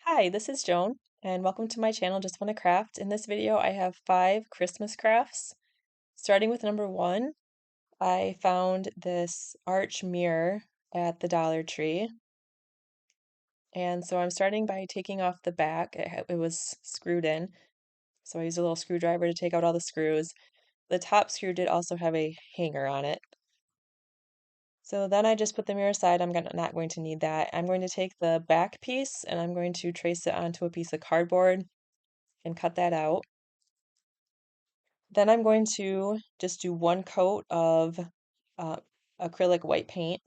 Hi, this is Joan, and welcome to my channel, Just Wanna Craft. In this video, I have 5 Christmas crafts. Starting with number 1, I found this arch mirror at the Dollar Tree. And so I'm starting by taking off the back. It was screwed in, so I used a little screwdriver to take out all the screws. The top screw did also have a hanger on it. So then I just put the mirror aside. Not going to need that. I'm going to take the back piece and I'm going to trace it onto a piece of cardboard and cut that out. Then I'm going to just do one coat of uh, acrylic white paint,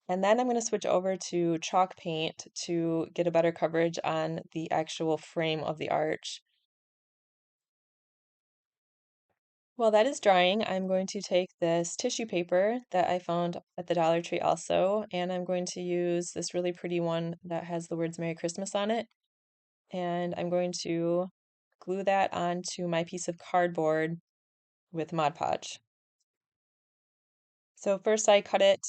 and then I'm going to switch over to chalk paint to get a better coverage on the actual frame of the arch. While that is drying, I'm going to take this tissue paper that I found at the Dollar Tree also, and I'm going to use this really pretty one that has the words Merry Christmas on it, and I'm going to glue that onto my piece of cardboard with Mod Podge. So first I cut it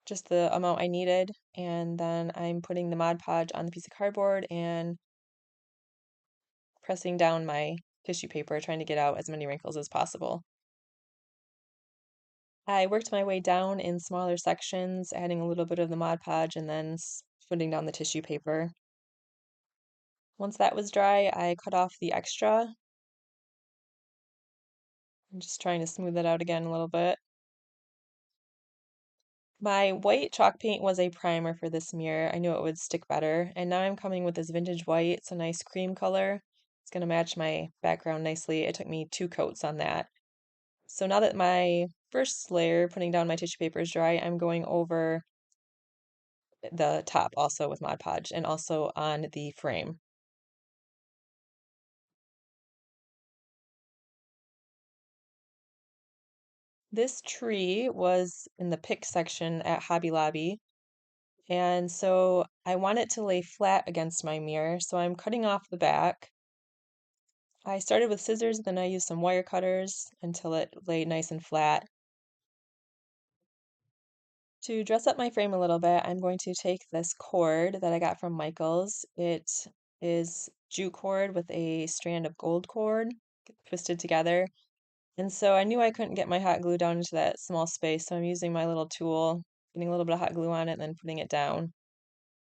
just the amount I needed, and then I'm putting the Mod Podge on the piece of cardboard and pressing down my tissue paper, trying to get out as many wrinkles as possible. I worked my way down in smaller sections, adding a little bit of the Mod Podge and then putting down the tissue paper. Once that was dry, I cut off the extra. I'm just trying to smooth that out again a little bit. My white chalk paint was a primer for this mirror. I knew it would stick better. And now I'm coming with this vintage white. It's a nice cream color. It's going to match my background nicely. It took me 2 coats on that. So now that my first layer, putting down my tissue paper, is dry, I'm going over the top also with Mod Podge and also on the frame. This tree was in the pick section at Hobby Lobby. And so I want it to lay flat against my mirror. So I'm cutting off the back. I started with scissors, then I used some wire cutters until it lay nice and flat. To dress up my frame a little bit, I'm going to take this cord that I got from Michael's. It is jute cord with a strand of gold cord twisted together. And so I knew I couldn't get my hot glue down into that small space, so I'm using my little tool, getting a little bit of hot glue on it, and then putting it down.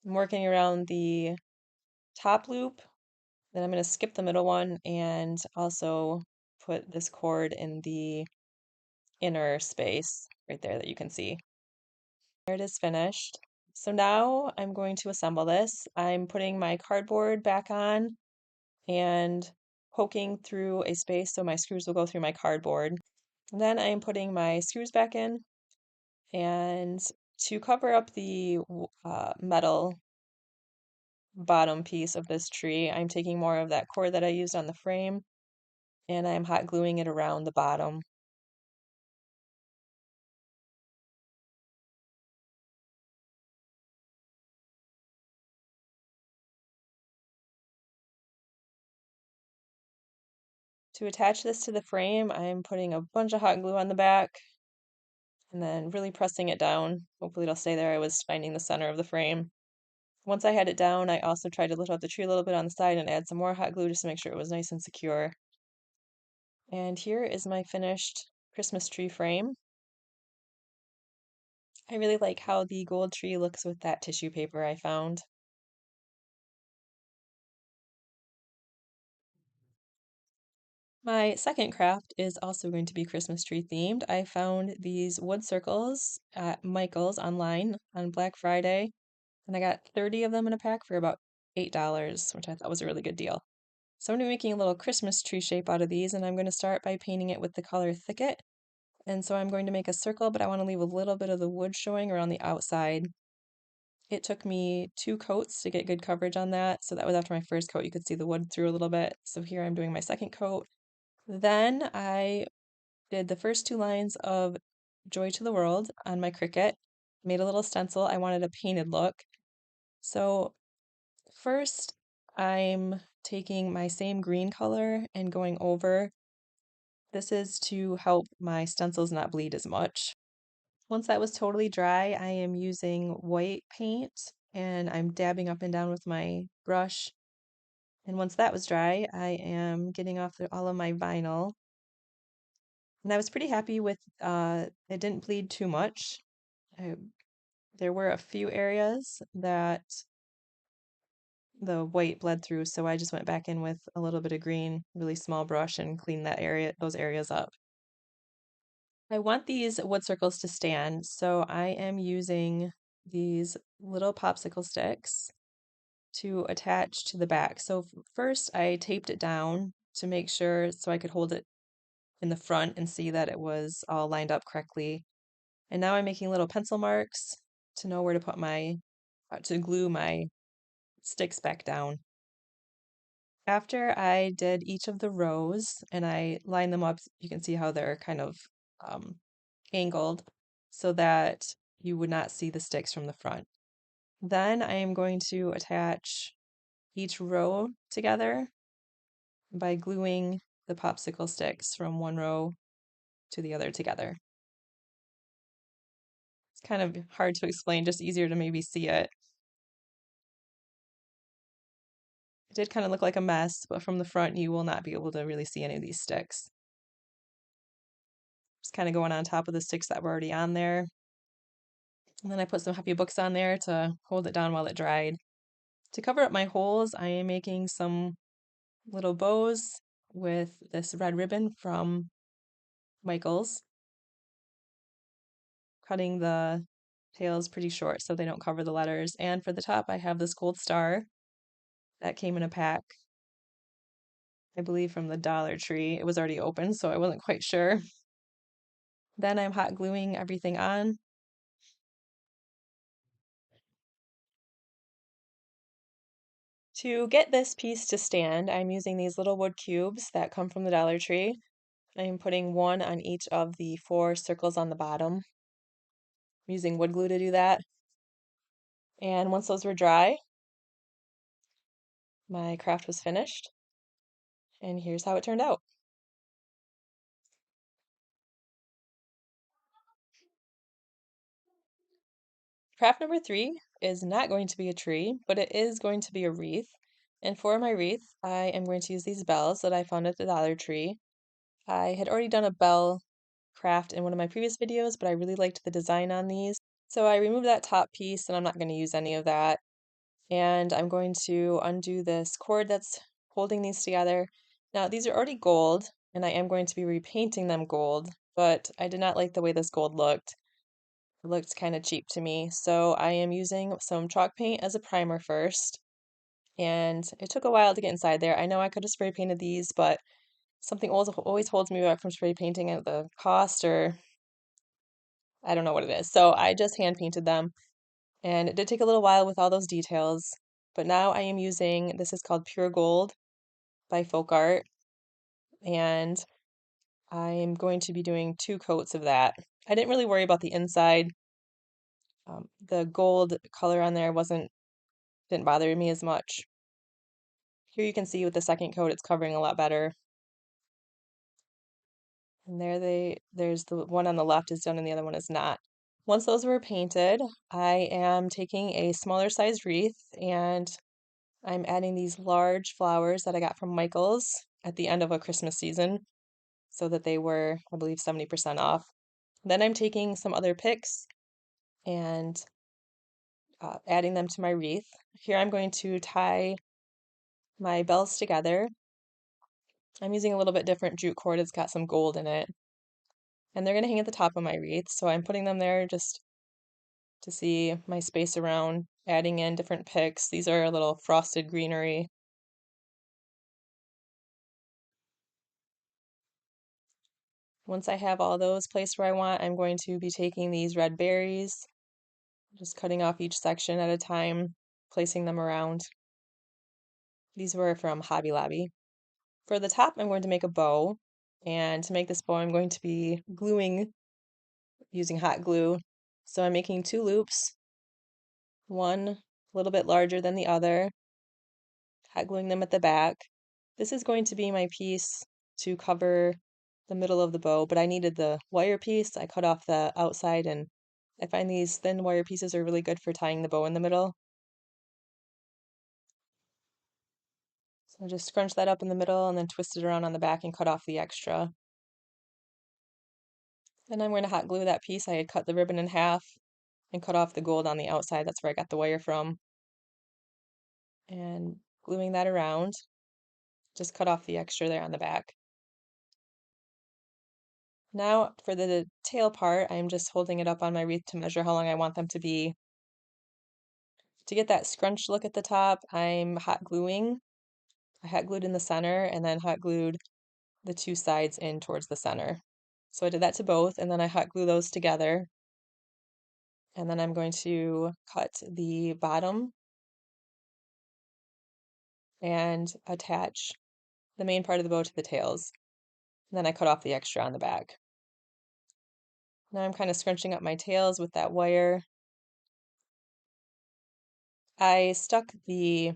I'm working around the top loop, then I'm going to skip the middle one and also put this cord in the inner space right there that you can see. There it is finished. So now I'm going to assemble this. I'm putting my cardboard back on and poking through a space so my screws will go through my cardboard. And then I'm putting my screws back in, and to cover up the metal bottom piece of this tree, I'm taking more of that cord that I used on the frame and I'm hot gluing it around the bottom. To attach this to the frame, I'm putting a bunch of hot glue on the back and then really pressing it down. Hopefully it'll stay there. I was finding the center of the frame. Once I had it down, I also tried to lift out the tree a little bit on the side and add some more hot glue just to make sure it was nice and secure. And here is my finished Christmas tree frame. I really like how the gold tree looks with that tissue paper I found. My second craft is also going to be Christmas tree themed. I found these wood circles at Michael's online on Black Friday, and I got 30 of them in a pack for about $8, which I thought was a really good deal. So I'm going to be making a little Christmas tree shape out of these, and I'm going to start by painting it with the color Thicket. And so I'm going to make a circle, but I want to leave a little bit of the wood showing around the outside. It took me 2 coats to get good coverage on that. So that was after my first coat, you could see the wood through a little bit. So here I'm doing my second coat. Then I did the first 2 lines of Joy to the World on my Cricut, made a little stencil. I wanted a painted look. So first I'm taking my same green color and going over. This is to help my stencils not bleed as much. Once that was totally dry, I am using white paint and I'm dabbing up and down with my brush. And once that was dry, I am getting off all of my vinyl. And I was pretty happy with it didn't bleed too much. I, there were a few areas that the white bled through, so I just went back in with a little bit of green, really small brush and cleaned those areas up. I want these wood circles to stand, so I am using these little popsicle sticks to attach to the back. So first I taped it down to make sure so I could hold it in the front and see that it was all lined up correctly. And now I'm making little pencil marks to know where to put to glue my sticks back down. After I did each of the rows and I lined them up, you can see how they're kind of um, angled so that you would not see the sticks from the front. Then I am going to attach each row together by gluing the popsicle sticks from one row to the other together. It's kind of hard to explain, just easier to maybe see it. It did kind of look like a mess, but from the front you will not be able to really see any of these sticks. Just kind of going on top of the sticks that were already on there. And then I put some happy books on there to hold it down while it dried. To cover up my holes, I am making some little bows with this red ribbon from Michaels, cutting the tails pretty short so they don't cover the letters. And for the top, I have this gold star that came in a pack, I believe from the Dollar Tree. It was already open, so I wasn't quite sure. Then I'm hot gluing everything on. To get this piece to stand, I'm using these little wood cubes that come from the Dollar Tree. I'm putting one on each of the 4 circles on the bottom. I'm using wood glue to do that. And once those were dry, my craft was finished. And here's how it turned out. Craft number 3 is not going to be a tree, but it is going to be a wreath. And for my wreath, I am going to use these bells that I found at the Dollar Tree. I had already done a bell craft in one of my previous videos, but I really liked the design on these. So I removed that top piece and I'm not going to use any of that. And I'm going to undo this cord that's holding these together. Now, these are already gold, and I am going to be repainting them gold, but I did not like the way this gold looked. It looked kind of cheap to me, so I am using some chalk paint as a primer first, and it took a while to get inside there. I know I could have spray painted these, but something always holds me back from spray painting at the cost, or I don't know what it is. So I just hand painted them, and it did take a little while with all those details, but now I am using, this is called Pure Gold by Folk Art, and I'm going to be doing 2 coats of that. I didn't really worry about the inside. The gold color on there didn't bother me as much. Here you can see with the second coat, it's covering a lot better. And there's the one on the left is done and the other one is not. Once those were painted, I am taking a smaller sized wreath and I'm adding these large flowers that I got from Michaels at the end of a Christmas season so that they were, I believe, 70% off. Then I'm taking some other picks and adding them to my wreath. Here I'm going to tie my bells together. I'm using a little bit different jute cord. It's got some gold in it. And they're going to hang at the top of my wreath. So I'm putting them there just to see my space around, adding in different picks. These are a little frosted greenery. Once I have all those placed where I want, I'm going to be taking these red berries, just cutting off each section at a time, placing them around. These were from Hobby Lobby. For the top, I'm going to make a bow. And to make this bow, I'm going to be gluing using hot glue. So I'm making 2 loops, one a little bit larger than the other, hot gluing them at the back. This is going to be my piece to cover the middle of the bow, but I needed the wire piece. I cut off the outside and I find these thin wire pieces are really good for tying the bow in the middle. So just scrunch that up in the middle and then twist it around on the back and cut off the extra. Then I'm going to hot glue that piece. I had cut the ribbon in half and cut off the gold on the outside. That's where I got the wire from. And gluing that around, just cut off the extra there on the back. Now for the tail part, I'm just holding it up on my wreath to measure how long I want them to be. To get that scrunched look at the top, I'm hot gluing. I hot glued in the center and then hot glued the two sides in towards the center. So I did that to both, and then I hot glue those together. And then I'm going to cut the bottom and attach the main part of the bow to the tails. And then I cut off the extra on the back. Now I'm kind of scrunching up my tails with that wire. I stuck the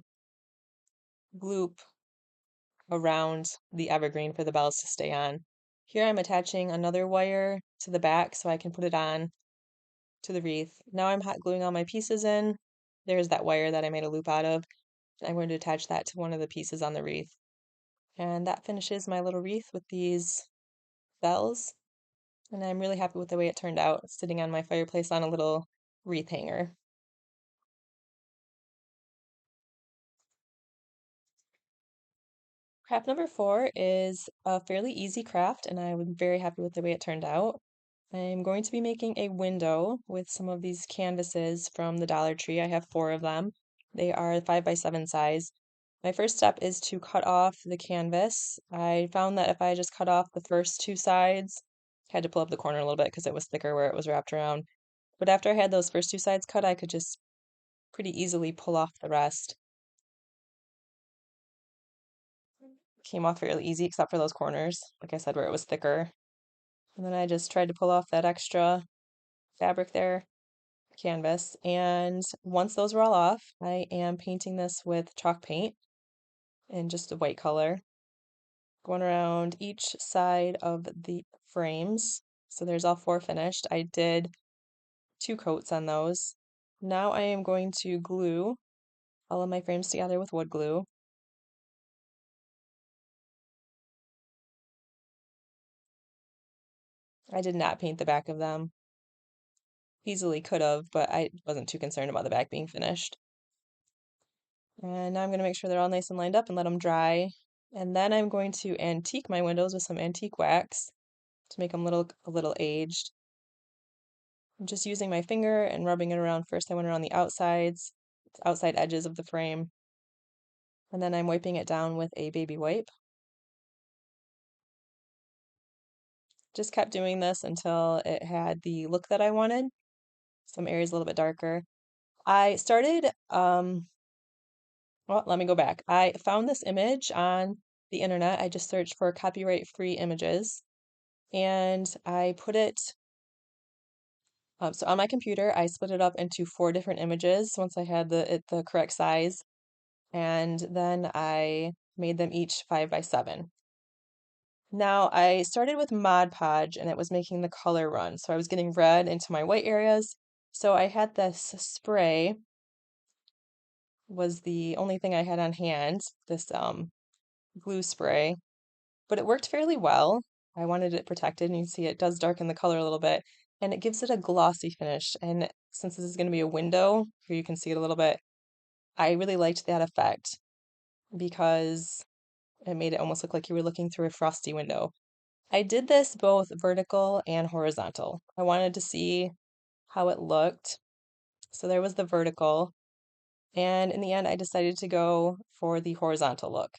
loop around the evergreen for the bells to stay on. Here I'm attaching another wire to the back so I can put it on to the wreath. Now I'm hot gluing all my pieces in. There's that wire that I made a loop out of. I'm going to attach that to one of the pieces on the wreath. And that finishes my little wreath with these bells. And I'm really happy with the way it turned out, it's sitting on my fireplace on a little wreath hanger. Craft number 4 is a fairly easy craft, and I'm very happy with the way it turned out. I'm going to be making a window with some of these canvases from the Dollar Tree. I have 4 of them. They are 5x7 size. My first step is to cut off the canvas. I found that if I just cut off the first 2 sides, had to pull up the corner a little bit because it was thicker where it was wrapped around. But after I had those first 2 sides cut, I could just pretty easily pull off the rest. Came off fairly easy except for those corners, like I said, where it was thicker. And then I just tried to pull off that extra fabric there, canvas. And once those were all off, I am painting this with chalk paint in just a white color, going around each side of the frames. So there's all 4 finished. I did 2 coats on those. Now I am going to glue all of my frames together with wood glue. I did not paint the back of them. Easily could have, but I wasn't too concerned about the back being finished. And now I'm going to make sure they're all nice and lined up and let them dry. And then I'm going to antique my windows with some antique wax to make them a little aged. I'm just using my finger and rubbing it around. First, I went around the outside edges of the frame. And then I'm wiping it down with a baby wipe. Just kept doing this until it had the look that I wanted. Some areas a little bit darker. I started, well, let me go back. I found this image on the internet. I just searched for copyright-free images and I put it, so on my computer, I split it up into 4 different images once I had the correct size. And then I made them each 5x7. Now I started with Mod Podge and it was making the color run. So I was getting red into my white areas. So I had this spray, was the only thing I had on hand, this glue spray, but it worked fairly well. I wanted it protected, and you can see it does darken the color a little bit, and it gives it a glossy finish. And since this is going to be a window, here you can see it a little bit, I really liked that effect because it made it almost look like you were looking through a frosty window. I did this both vertical and horizontal. I wanted to see how it looked. So there was the vertical, and in the end, I decided to go for the horizontal look.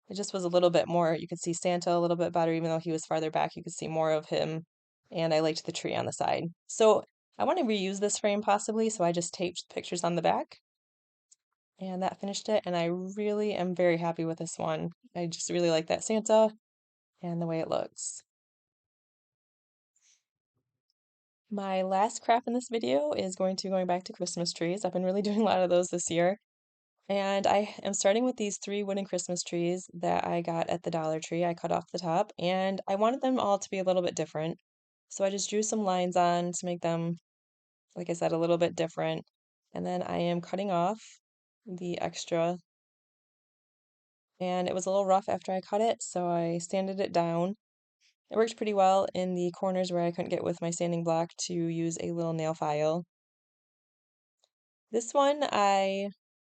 It just was a little bit more, you could see Santa a little bit better, even though he was farther back, you could see more of him, and I liked the tree on the side. So I want to reuse this frame possibly, so I just taped pictures on the back, and that finished it, and I really am very happy with this one. I just really like that Santa and the way it looks. My last craft in this video is going back to Christmas trees. I've been really doing a lot of those this year. And I am starting with these 3 wooden Christmas trees that I got at the Dollar Tree. I cut off the top and I wanted them all to be a little bit different. So I just drew some lines on to make them like I said, a little bit different. And then I am cutting off the extra, and it was a little rough after I cut it, so I sanded it down. It worked pretty well in the corners where I couldn't get with my sanding block to use a little nail file. This one I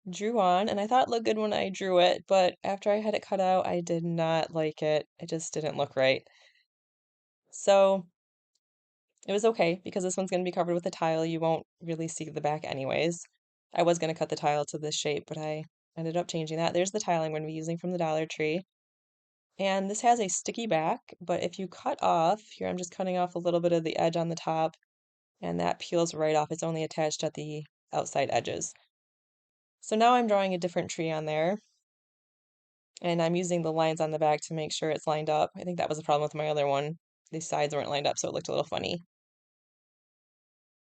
drew on, and I thought it looked good when I drew it, but after I had it cut out, I did not like it. It just didn't look right. So it was okay because this one's going to be covered with a tile. You won't really see the back anyways. I was going to cut the tile to this shape, but I ended up changing that. There's the tile I'm going to be using from the Dollar Tree. And this has a sticky back, but if you cut off, here I'm just cutting off a little bit of the edge on the top, and that peels right off. It's only attached at the outside edges. So now I'm drawing a different tree on there, and I'm using the lines on the back to make sure it's lined up. I think that was the problem with my other one. The sides weren't lined up, so it looked a little funny.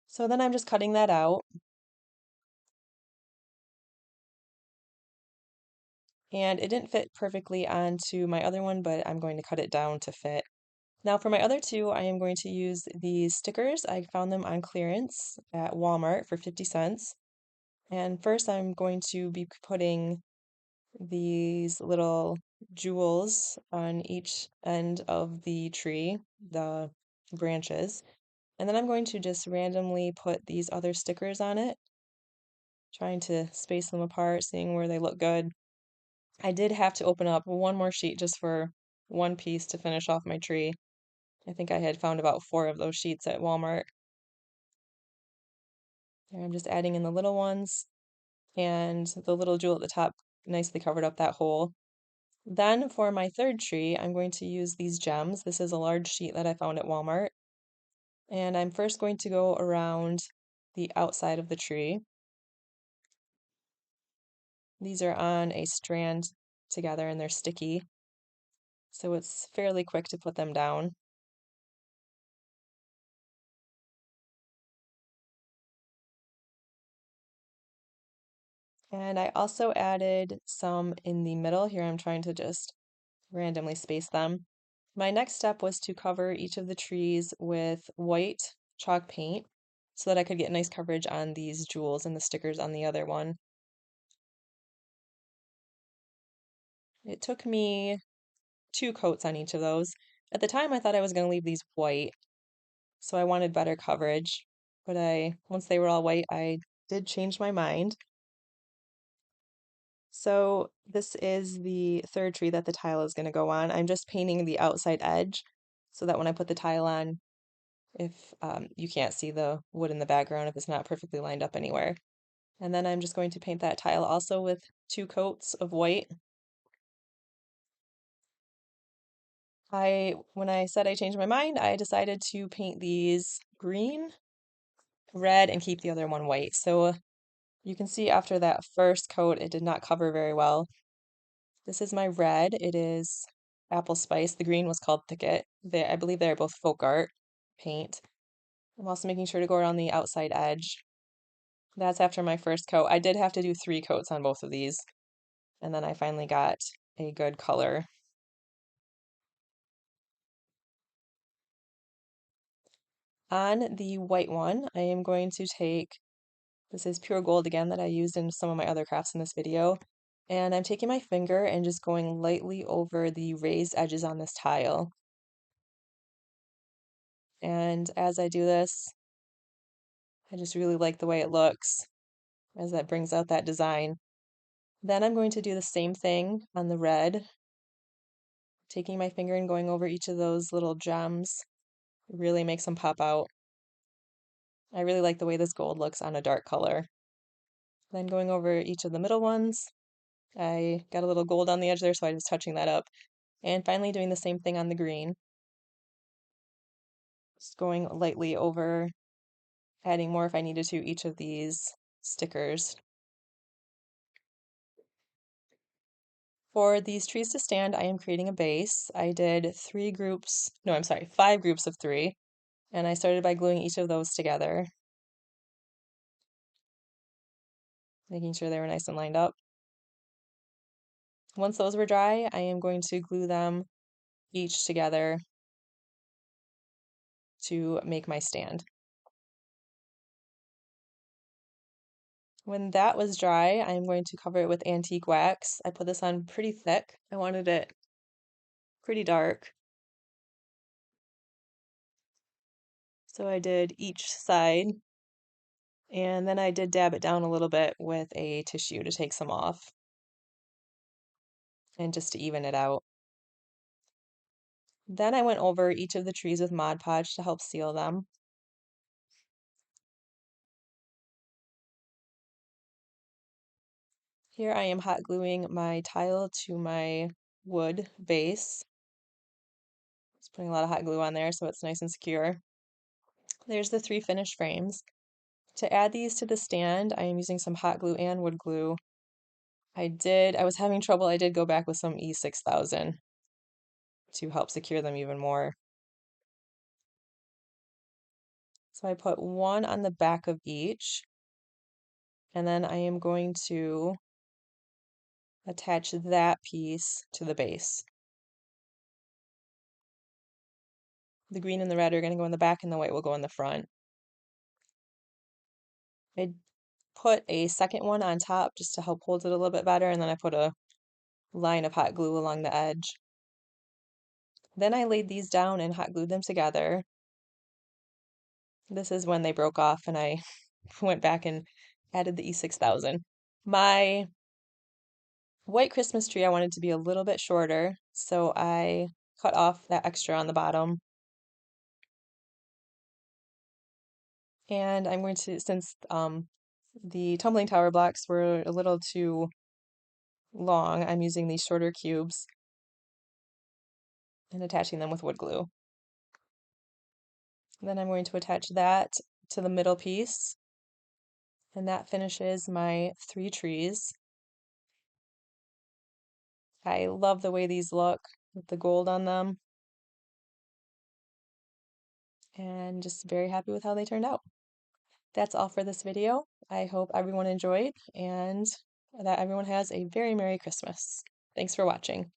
So then I'm just cutting that out, and it didn't fit perfectly onto my other one, but I'm going to cut it down to fit. Now for my other two, I am going to use these stickers. I found them on clearance at Walmart for 50 cents. And first I'm going to be putting these little jewels on each end of the tree, the branches. And then I'm going to just randomly put these other stickers on it, trying to space them apart, seeing where they look good. I did have to open up one more sheet just for one piece to finish off my tree. I think I had found about 4 of those sheets at Walmart. There, I'm just adding in the little ones, and the little jewel at the top nicely covered up that hole. Then for my third tree, I'm going to use these gems. This is a large sheet that I found at Walmart. And I'm first going to go around the outside of the tree. These are on a strand together and they're sticky, so it's fairly quick to put them down. And I also added some in the middle. Here I'm trying to just randomly space them. My next step was to cover each of the trees with white chalk paint so that I could get nice coverage on these jewels and the stickers on the other one. It took me 2 coats on each of those. At the time, I thought I was going to leave these white, so I wanted better coverage. But once they were all white, I did change my mind. So this is the third tree that the tile is going to go on. I'm just painting the outside edge so that when I put the tile on, if you can't see the wood in the background, if it's not perfectly lined up anywhere. And then I'm just going to paint that tile also with 2 coats of white. When I said I changed my mind, I decided to paint these green, red, and keep the other one white. So you can see after that first coat, it did not cover very well. This is my red. It is apple spice. The green was called thicket. I believe they're both folk art paint. I'm also making sure to go around the outside edge. That's after my first coat. I did have to do 3 coats on both of these, and then I finally got a good color. On the white one, I am going to take, this is pure gold again that I used in some of my other crafts in this video, and I'm taking my finger and just going lightly over the raised edges on this tile. And as I do this, I just really like the way it looks as that brings out that design. Then I'm going to do the same thing on the red, taking my finger and going over each of those little gems. It really makes them pop out. I really like the way this gold looks on a dark color. Then going over each of the middle ones, I got a little gold on the edge there, so I was touching that up. And finally doing the same thing on the green. Just going lightly over, adding more if I needed to each of these stickers. For these trees to stand, I am creating a base. I did 3 groups, no, I'm sorry, 5 groups of 3. And I started by gluing each of those together, making sure they were nice and lined up. Once those were dry, I am going to glue them each together to make my stand. When that was dry, I'm going to cover it with antique wax. I put this on pretty thick. I wanted it pretty dark. So I did each side, and then I did dab it down a little bit with a tissue to take some off and just to even it out. Then I went over each of the trees with Mod Podge to help seal them. Here I am hot gluing my tile to my wood base. Just putting a lot of hot glue on there so it's nice and secure. There's the 3 finished frames. To add these to the stand, I am using some hot glue and wood glue. I was having trouble. I did go back with some E6000 to help secure them even more. So I put one on the back of each, and then I am going to attach that piece to the base. The green and the red are going to go in the back, and the white will go in the front. I put a second one on top just to help hold it a little bit better, and then I put a line of hot glue along the edge. Then I laid these down and hot glued them together. This is when they broke off, and I went back and added the E6000. My white Christmas tree I wanted to be a little bit shorter, so I cut off that extra on the bottom. And I'm going to, since the tumbling tower blocks were a little too long, I'm using these shorter cubes and attaching them with wood glue. Then I'm going to attach that to the middle piece, and that finishes my 3 trees. I love the way these look with the gold on them, and just very happy with how they turned out. That's all for this video. I hope everyone enjoyed and that everyone has a very Merry Christmas. Thanks for watching.